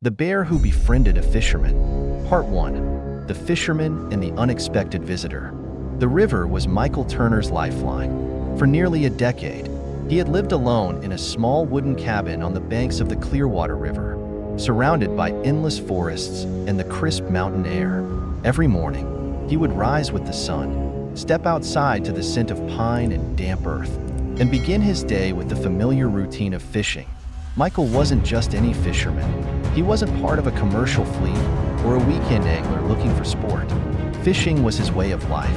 The Bear Who Befriended a Fisherman. Part 1. The Fisherman and the Unexpected Visitor. The river was Michael Turner's lifeline. For nearly a decade, he had lived alone in a small wooden cabin on the banks of the Clearwater River, surrounded by endless forests and the crisp mountain air. Every morning, he would rise with the sun, step outside to the scent of pine and damp earth, and begin his day with the familiar routine of fishing. Michael wasn't just any fisherman. He wasn't part of a commercial fleet or a weekend angler looking for sport. Fishing was his way of life,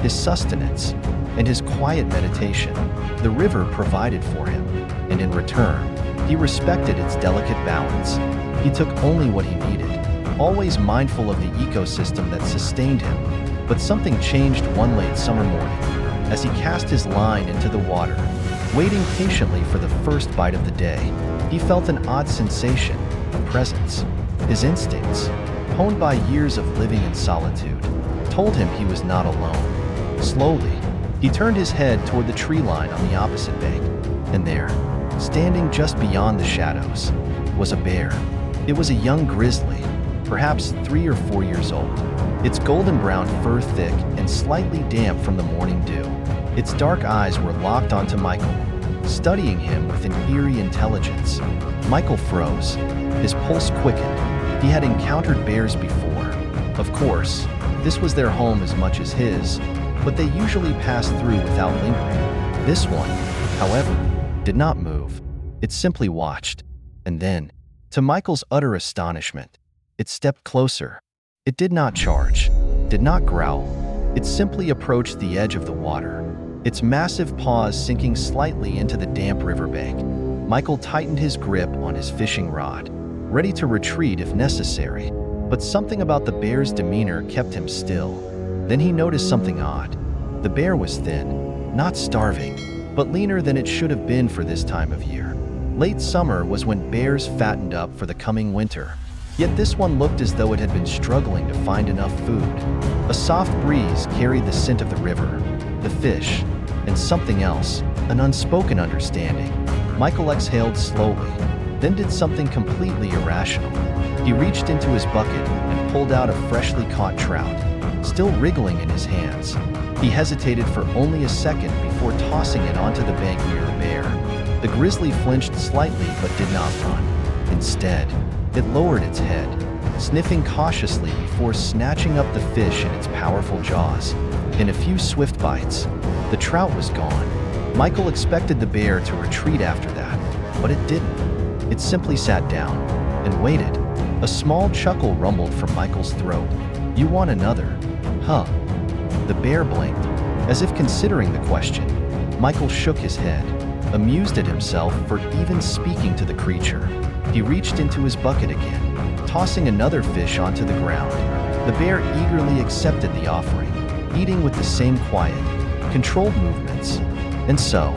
his sustenance, and his quiet meditation. The river provided for him, and in return, he respected its delicate balance. He took only what he needed, always mindful of the ecosystem that sustained him. But something changed one late summer morning. As he cast his line into the water, waiting patiently for the first bite of the day, he felt an odd sensation, a presence. His instincts, honed by years of living in solitude, told him he was not alone. Slowly, he turned his head toward the tree line on the opposite bank, and there, standing just beyond the shadows, was a bear. It was a young grizzly, perhaps 3 or 4 years old, its golden brown fur thick and slightly damp from the morning dew. Its dark eyes were locked onto Michael, studying him with an eerie intelligence. Michael froze, his pulse quickened. He had encountered bears before. Of course, this was their home as much as his, but they usually passed through without lingering. This one, however, did not move. It simply watched. And then, to Michael's utter astonishment, it stepped closer. It did not charge, did not growl. It simply approached the edge of the water, its massive paws sinking slightly into the damp riverbank. Michael tightened his grip on his fishing rod, ready to retreat if necessary, but something about the bear's demeanor kept him still. Then he noticed something odd. The bear was thin, not starving, but leaner than it should have been for this time of year. Late summer was when bears fattened up for the coming winter, yet this one looked as though it had been struggling to find enough food. A soft breeze carried the scent of the river, the fish, and something else, an unspoken understanding. Michael exhaled slowly, then did something completely irrational. He reached into his bucket and pulled out a freshly caught trout, still wriggling in his hands. He hesitated for only a second before tossing it onto the bank near the bear. The grizzly flinched slightly but did not run. Instead, it lowered its head, sniffing cautiously before snatching up the fish in its powerful jaws. In a few swift bites, the trout was gone. Michael expected the bear to retreat after that, but it didn't. It simply sat down and waited. A small chuckle rumbled from Michael's throat. "You want another, huh?" The bear blinked, as if considering the question. Michael shook his head, amused at himself for even speaking to the creature. He reached into his bucket again, tossing another fish onto the ground. The bear eagerly accepted the offering, eating with the same quiet, controlled movements. And so,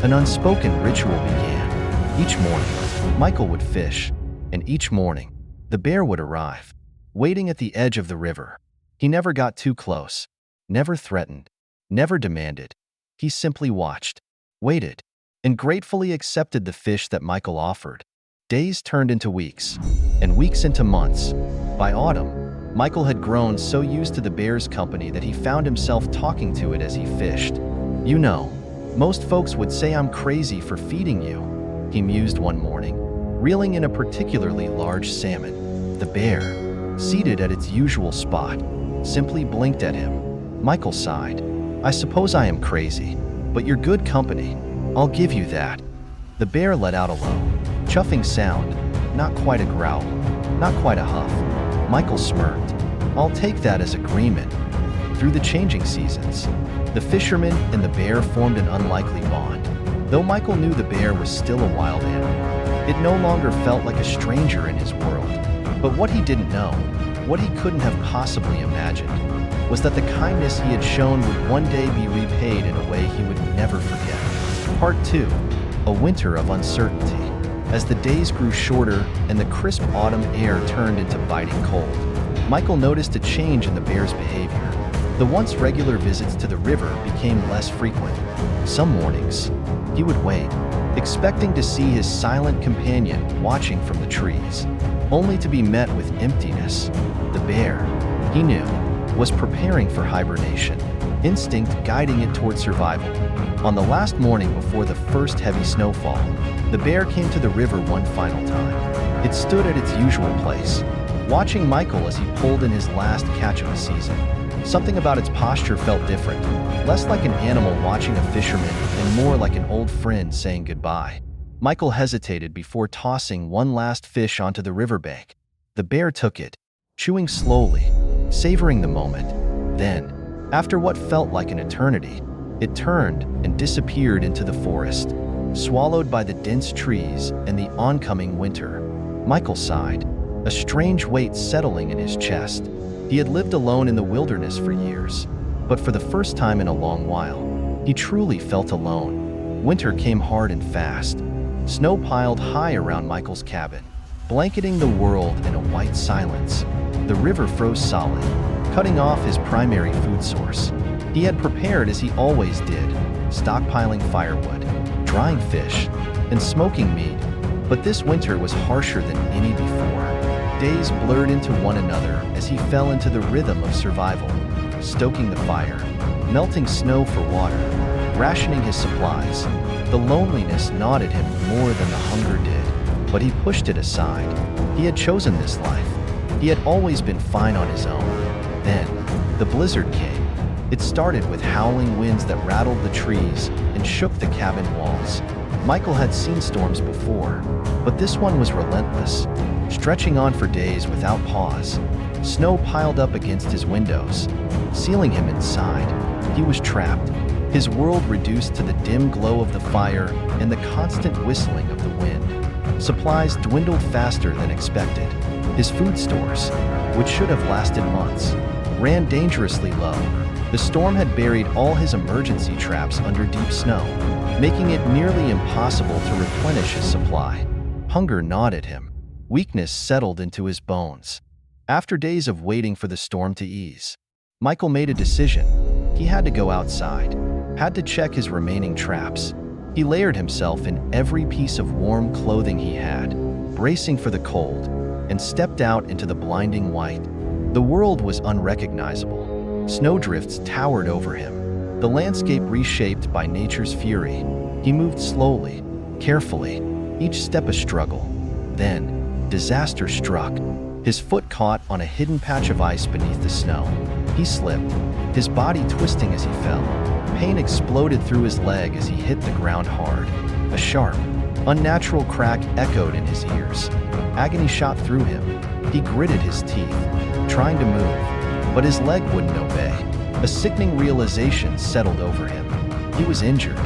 an unspoken ritual began. Each morning, Michael would fish, and each morning, the bear would arrive, waiting at the edge of the river. He never got too close, never threatened, never demanded. He simply watched, waited, and gratefully accepted the fish that Michael offered. Days turned into weeks, and weeks into months. By autumn, Michael had grown so used to the bear's company that he found himself talking to it as he fished. "You know, most folks would say I'm crazy for feeding you," he mused one morning, reeling in a particularly large salmon. The bear, seated at its usual spot, simply blinked at him. Michael sighed. "I suppose I am crazy, but you're good company. I'll give you that." The bear let out a low, chuffing sound, not quite a growl, not quite a huff. Michael smirked. "I'll take that as agreement." Through the changing seasons, the fisherman and the bear formed an unlikely bond. Though Michael knew the bear was still a wild animal, it no longer felt like a stranger in his world. But what he didn't know, what he couldn't have possibly imagined, was that the kindness he had shown would one day be repaid in a way he would never forget. Part 2. A winter of uncertainty. As the days grew shorter and the crisp autumn air turned into biting cold, Michael noticed a change in the bear's behavior. The once regular visits to the river became less frequent. Some mornings, he would wait, expecting to see his silent companion watching from the trees. only to be met with emptiness. The bear, he knew, was preparing for hibernation, instinct guiding it toward survival. On the last morning before the first heavy snowfall, the bear came to the river one final time. It stood at its usual place, watching Michael as he pulled in his last catch of the season. Something about its posture felt different, less like an animal watching a fisherman and more like an old friend saying goodbye. Michael hesitated before tossing one last fish onto the riverbank. The bear took it, chewing slowly, savoring the moment. Then, after what felt like an eternity, it turned and disappeared into the forest, swallowed by the dense trees and the oncoming winter. Michael sighed, a strange weight settling in his chest. He had lived alone in the wilderness for years, but for the first time in a long while, he truly felt alone. Winter came hard and fast. Snow piled high around Michael's cabin, blanketing the world in a white silence. The river froze solid, cutting off his primary food source. He had prepared as he always did, stockpiling firewood, drying fish, and smoking meat, but this winter was harsher than any before. Days blurred into one another as he fell into the rhythm of survival, stoking the fire, melting snow for water, rationing his supplies. The loneliness gnawed at him more than the hunger did, but he pushed it aside. He had chosen this life. He had always been fine on his own. Then, the blizzard came. It started with howling winds that rattled the trees and shook the cabin walls. Michael had seen storms before, but this one was relentless, stretching on for days without pause. Snow piled up against his windows, sealing him inside. He was trapped, his world reduced to the dim glow of the fire and the constant whistling of the wind. Supplies dwindled faster than expected. His food stores, which should have lasted months, ran dangerously low. The storm had buried all his emergency traps under deep snow, making it nearly impossible to replenish his supply. Hunger gnawed at him. Weakness settled into his bones. After days of waiting for the storm to ease, Michael made a decision. He had to go outside, had to check his remaining traps. He layered himself in every piece of warm clothing he had, bracing for the cold, and stepped out into the blinding white. The world was unrecognizable. Snowdrifts towered over him, the landscape reshaped by nature's fury. He moved slowly, carefully, each step a struggle. Then, disaster struck. His foot caught on a hidden patch of ice beneath the snow. He slipped, his body twisting as he fell. Pain exploded through his leg as he hit the ground hard. A sharp, unnatural crack echoed in his ears. Agony shot through him. He gritted his teeth, trying to move, but his leg wouldn't obey. A sickening realization settled over him. He was injured,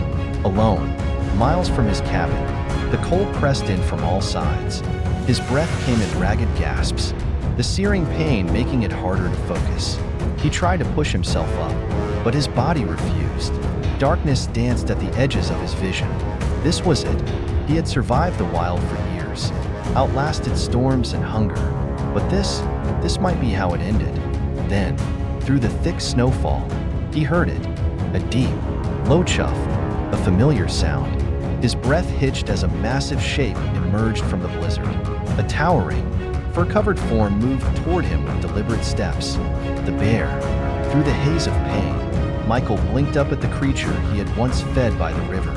alone, miles from his cabin. The cold pressed in from all sides. His breath came in ragged gasps, the searing pain making it harder to focus. He tried to push himself up, but his body refused. Darkness danced at the edges of his vision. This was it. He had survived the wild for years, outlasted storms and hunger. But this might be how it ended. Then, through the thick snowfall, he heard it. A deep, low chuff, a familiar sound. His breath hitched as a massive shape emerged from the blizzard. A towering, fur-covered form moved toward him with deliberate steps. The bear. Through the haze of pain, Michael blinked up at the creature he had once fed by the river.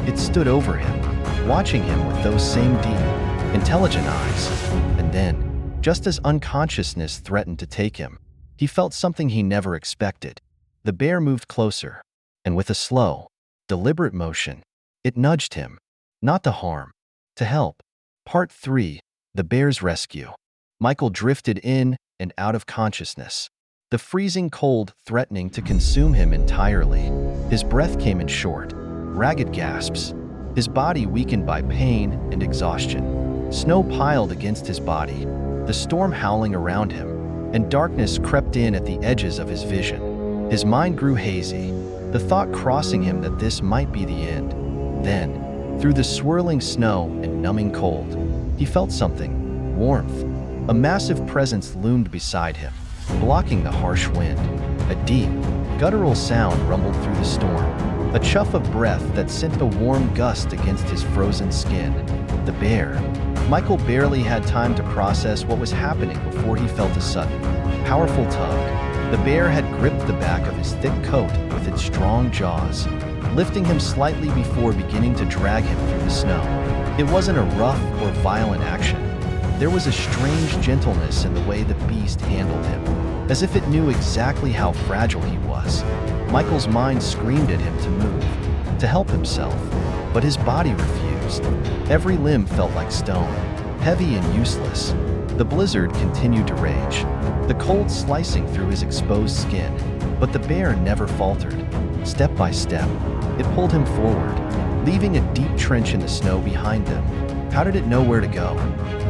It stood over him, watching him with those same deep, intelligent eyes. And then, just as unconsciousness threatened to take him, he felt something he never expected. The bear moved closer, and with a slow, deliberate motion, it nudged him, not to harm, to help. Part 3. The Bear's Rescue. Michael drifted in and out of consciousness, the freezing cold threatening to consume him entirely. His breath came in short, ragged gasps, his body weakened by pain and exhaustion. Snow piled against his body, the storm howling around him, and darkness crept in at the edges of his vision. His mind grew hazy, the thought crossing him that this might be the end. Then, through the swirling snow and numbing cold, he felt something, warmth. A massive presence loomed beside him, blocking the harsh wind. A deep, guttural sound rumbled through the storm, a chuff of breath that sent a warm gust against his frozen skin. The bear. Michael barely had time to process what was happening before he felt a sudden, powerful tug. The bear had gripped the back of his thick coat with its strong jaws, lifting him slightly before beginning to drag him through the snow. It wasn't a rough or violent action. There was a strange gentleness in the way the beast handled him, as if it knew exactly how fragile he was. Michael's mind screamed at him to move, to help himself, but his body refused. Every limb felt like stone, heavy and useless. The blizzard continued to rage, the cold slicing through his exposed skin, but the bear never faltered. Step by step, it pulled him forward, leaving a deep trench in the snow behind them. How did it know where to go?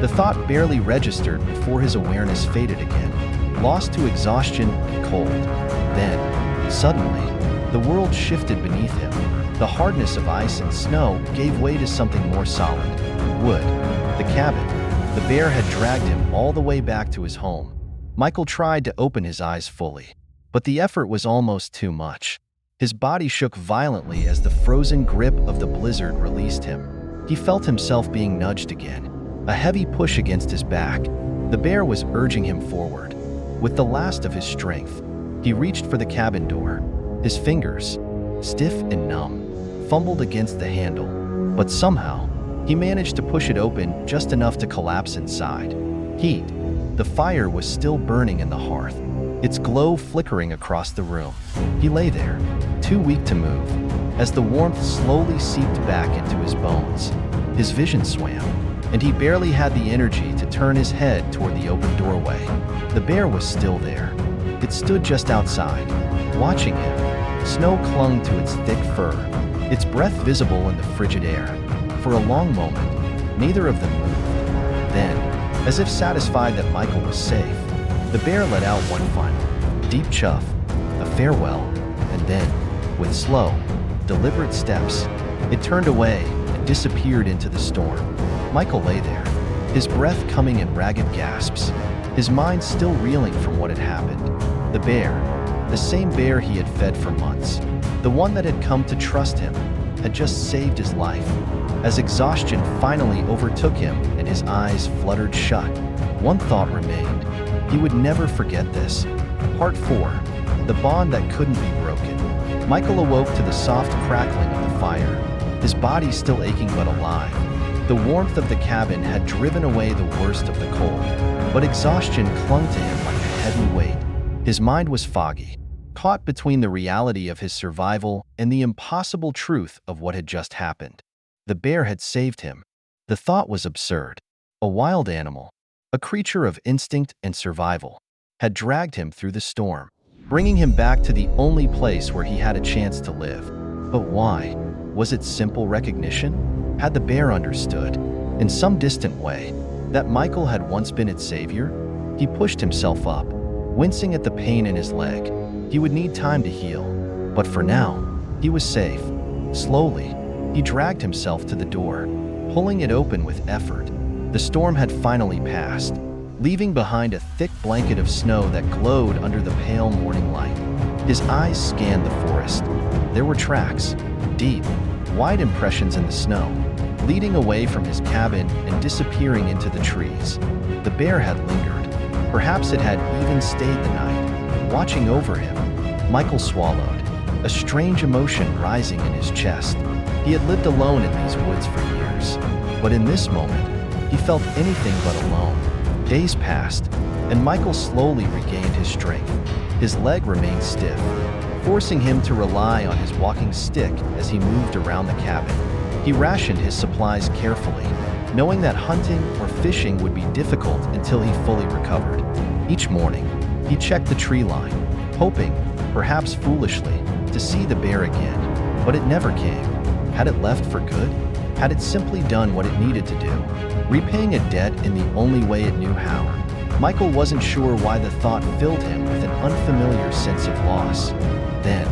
The thought barely registered before his awareness faded again, lost to exhaustion and cold. Then, suddenly, the world shifted beneath him. The hardness of ice and snow gave way to something more solid. Wood. The cabin. The bear had dragged him all the way back to his home. Michael tried to open his eyes fully, but the effort was almost too much. His body shook violently as the frozen grip of the blizzard released him. He felt himself being nudged again, a heavy push against his back. The bear was urging him forward. With the last of his strength, he reached for the cabin door. His fingers, stiff and numb, fumbled against the handle, but somehow, he managed to push it open just enough to collapse inside. Heat. The fire was still burning in the hearth, its glow flickering across the room. He lay there, too weak to move, as the warmth slowly seeped back into his bones. His vision swam, and he barely had the energy to turn his head toward the open doorway. The bear was still there. It stood just outside, watching him. Snow clung to its thick fur, its breath visible in the frigid air. For a long moment, neither of them moved. Then, as if satisfied that Michael was safe, the bear let out one final, deep chuff, a farewell, and then, with slow, deliberate steps, it turned away and disappeared into the storm. Michael lay there, his breath coming in ragged gasps, his mind still reeling from what had happened. The bear, the same bear he had fed for months, the one that had come to trust him, had just saved his life. As exhaustion finally overtook him and his eyes fluttered shut, one thought remained. He would never forget this. Part 4. The bond that couldn't be broken. Michael awoke to the soft crackling of the fire, his body still aching but alive. The warmth of the cabin had driven away the worst of the cold, but exhaustion clung to him like a heavy weight. His mind was foggy, caught between the reality of his survival and the impossible truth of what had just happened. The bear had saved him. The thought was absurd. A wild animal, a creature of instinct and survival, had dragged him through the storm, bringing him back to the only place where he had a chance to live. But why? Was it simple recognition? Had the bear understood, in some distant way, that Michael had once been its savior? He pushed himself up, wincing at the pain in his leg. He would need time to heal, but for now, he was safe. Slowly, he dragged himself to the door, pulling it open with effort. The storm had finally passed, leaving behind a thick blanket of snow that glowed under the pale morning light. His eyes scanned the forest. There were tracks, deep, wide impressions in the snow, leading away from his cabin and disappearing into the trees. The bear had lingered. Perhaps it had even stayed the night, watching over him. Michael swallowed, a strange emotion rising in his chest. He had lived alone in these woods for years, but in this moment, he felt anything but alone. Days passed, and Michael slowly regained his strength. His leg remained stiff, forcing him to rely on his walking stick as he moved around the cabin. He rationed his supplies carefully, knowing that hunting or fishing would be difficult until he fully recovered. Each morning, he checked the tree line, hoping, perhaps foolishly, to see the bear again, but it never came. Had it left for good? Had it simply done what it needed to do, repaying a debt in the only way it knew how? Michael wasn't sure why the thought filled him with an unfamiliar sense of loss. Then,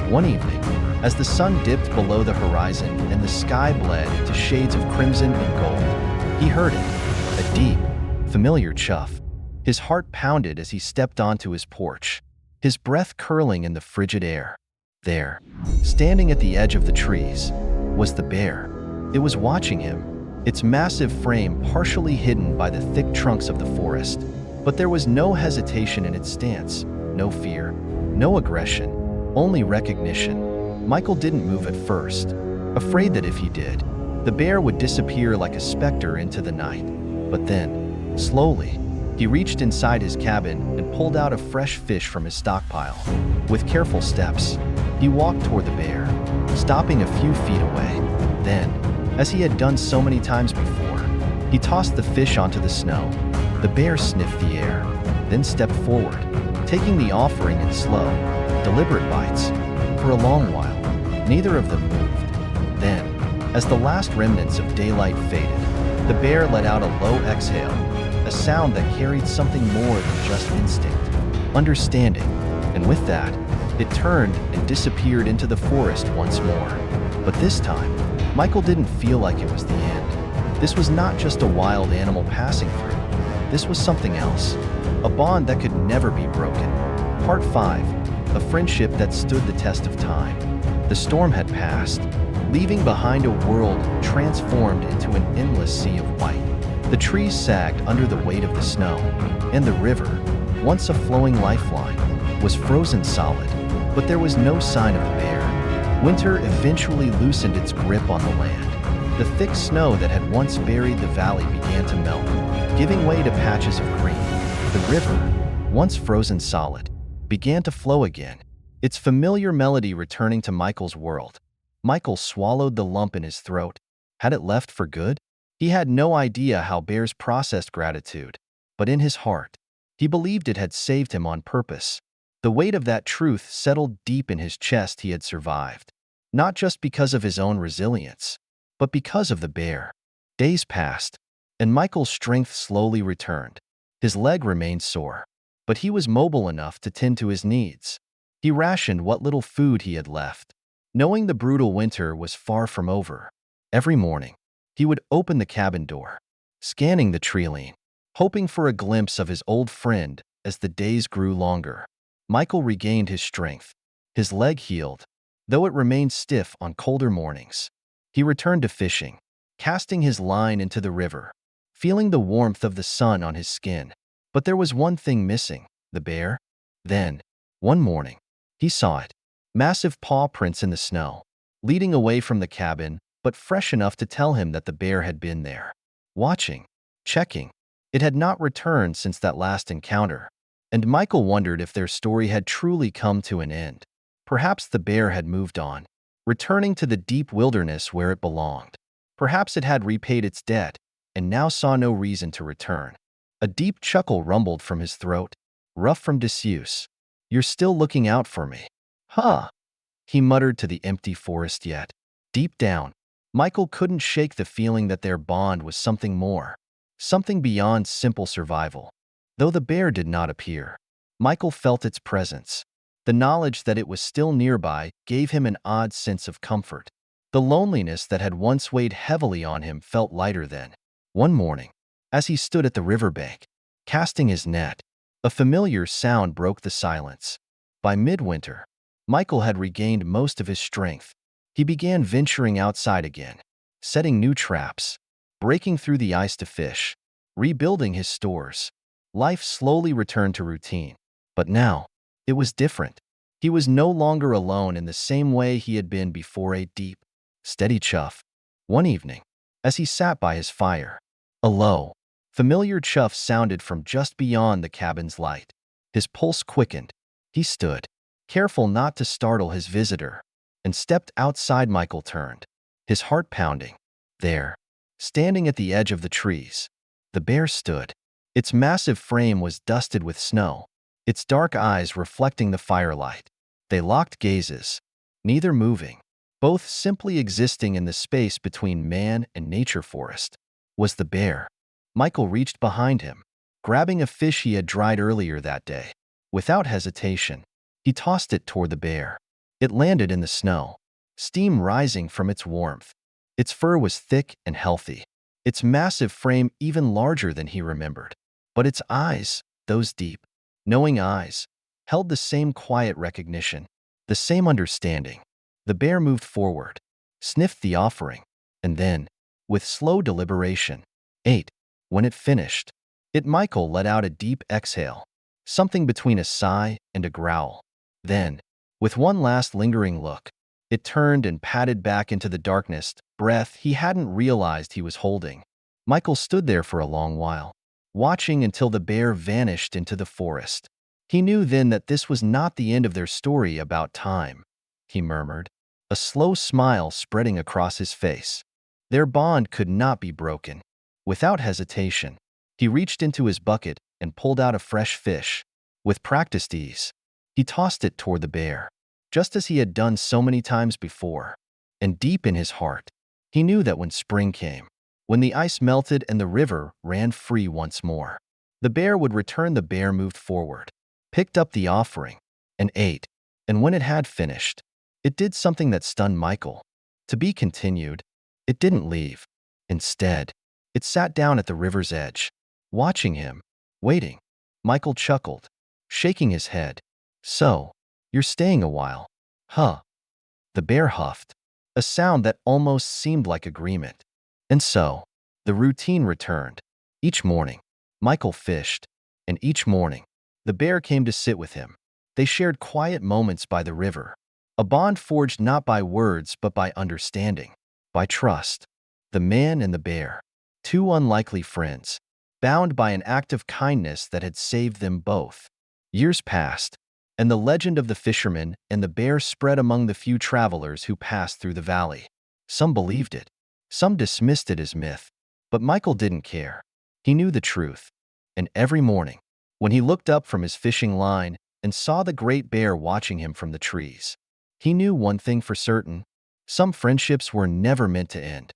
one evening, as the sun dipped below the horizon and the sky bled into shades of crimson and gold, he heard it, a deep, familiar chuff. His heart pounded as he stepped onto his porch, his breath curling in the frigid air. There, standing at the edge of the trees, was the bear. It was watching him, its massive frame partially hidden by the thick trunks of the forest. But there was no hesitation in its stance, no fear, no aggression, only recognition. Michael didn't move at first, afraid that if he did, the bear would disappear like a specter into the night. But then, slowly, he reached inside his cabin and pulled out a fresh fish from his stockpile. With careful steps, he walked toward the bear, stopping a few feet away. Then, as he had done so many times before, he tossed the fish onto the snow. The bear sniffed the air, then stepped forward, taking the offering in slow, deliberate bites. For a long while, neither of them moved. Then, as the last remnants of daylight faded, the bear let out a low exhale, a sound that carried something more than just instinct, understanding, and with that, it turned and disappeared into the forest once more. But this time, Michael didn't feel like it was the end. This was not just a wild animal passing through. This was something else, a bond that could never be broken. Part 5, a friendship that stood the test of time. The storm had passed, leaving behind a world transformed into an endless sea of white. The trees sagged under the weight of the snow, and the river, once a flowing lifeline, was frozen solid, but there was no sign of the bear. Winter eventually loosened its grip on the land. The thick snow that had once buried the valley began to melt, giving way to patches of green. The river, once frozen solid, began to flow again, its familiar melody returning to Michael's world. Michael swallowed the lump in his throat. Had it left for good? He had no idea how bears processed gratitude, but in his heart, he believed it had saved him on purpose. The weight of that truth settled deep in his chest. He had survived, not just because of his own resilience, but because of the bear. Days passed, and Michael's strength slowly returned. His leg remained sore, but he was mobile enough to tend to his needs. He rationed what little food he had left, knowing the brutal winter was far from over. Every morning, he would open the cabin door, scanning the tree-line, hoping for a glimpse of his old friend. As the days grew longer, Michael regained his strength. His leg healed, though it remained stiff on colder mornings. He returned to fishing, casting his line into the river, feeling the warmth of the sun on his skin. But there was one thing missing: the bear. Then, one morning, he saw it. Massive paw prints in the snow, leading away from the cabin, but fresh enough to tell him that the bear had been there. Watching, checking. It had not returned since that last encounter, and Michael wondered if their story had truly come to an end. Perhaps the bear had moved on, returning to the deep wilderness where it belonged. Perhaps it had repaid its debt, and now saw no reason to return. A deep chuckle rumbled from his throat, rough from disuse. "You're still looking out for me, huh?" he muttered to the empty forest. Yet, deep down, Michael couldn't shake the feeling that their bond was something more, something beyond simple survival. Though the bear did not appear, Michael felt its presence. The knowledge that it was still nearby gave him an odd sense of comfort. The loneliness that had once weighed heavily on him felt lighter then. One morning, as he stood at the riverbank, casting his net, a familiar sound broke the silence. By midwinter, Michael had regained most of his strength. He began venturing outside again, setting new traps, breaking through the ice to fish, rebuilding his stores. Life slowly returned to routine. But now, it was different. He was no longer alone in the same way he had been before. A deep, steady chuff. One evening, as he sat by his fire, a low, familiar chuff sounded from just beyond the cabin's light. His pulse quickened. He stood, careful not to startle his visitor, and stepped outside. Michael turned, his heart pounding. There, standing at the edge of the trees, the bear stood. Its massive frame was dusted with snow, its dark eyes reflecting the firelight. They locked gazes, neither moving, both simply existing in the space between man and nature. Forest was the bear. Michael reached behind him, grabbing a fish he had dried earlier that day. Without hesitation, he tossed it toward the bear. It landed in the snow, steam rising from its warmth. Its fur was thick and healthy, its massive frame even larger than he remembered. But its eyes, those deep, knowing eyes, held the same quiet recognition, the same understanding. The bear moved forward, sniffed the offering, and then, with slow deliberation. 8. When it finished, Michael let out a deep exhale, something between a sigh and a growl. Then, with one last lingering look, it turned and padded back into the darkness, breath he hadn't realized he was holding. Michael stood there for a long while, watching until the bear vanished into the forest. He knew then that this was not the end of their story about time, he murmured, a slow smile spreading across his face. Their bond could not be broken. Without hesitation, he reached into his bucket and pulled out a fresh fish. With practiced ease, he tossed it toward the bear, just as he had done so many times before. And deep in his heart, he knew that when spring came, when the ice melted and the river ran free once more, the bear would return. The bear moved forward, picked up the offering, and ate. And when it had finished, it did something that stunned Michael. To be continued, it didn't leave. Instead, it sat down at the river's edge, watching him, waiting. Michael chuckled, shaking his head. So, you're staying a while, huh? The bear huffed, a sound that almost seemed like agreement. And so, the routine returned. Each morning, Michael fished, and each morning, the bear came to sit with him. They shared quiet moments by the river, a bond forged not by words but by understanding, by trust. The man and the bear, two unlikely friends, bound by an act of kindness that had saved them both. Years passed, and the legend of the fisherman and the bear spread among the few travelers who passed through the valley. Some believed it, some dismissed it as myth, but Michael didn't care. He knew the truth, and every morning, when he looked up from his fishing line and saw the great bear watching him from the trees, he knew one thing for certain: some friendships were never meant to end.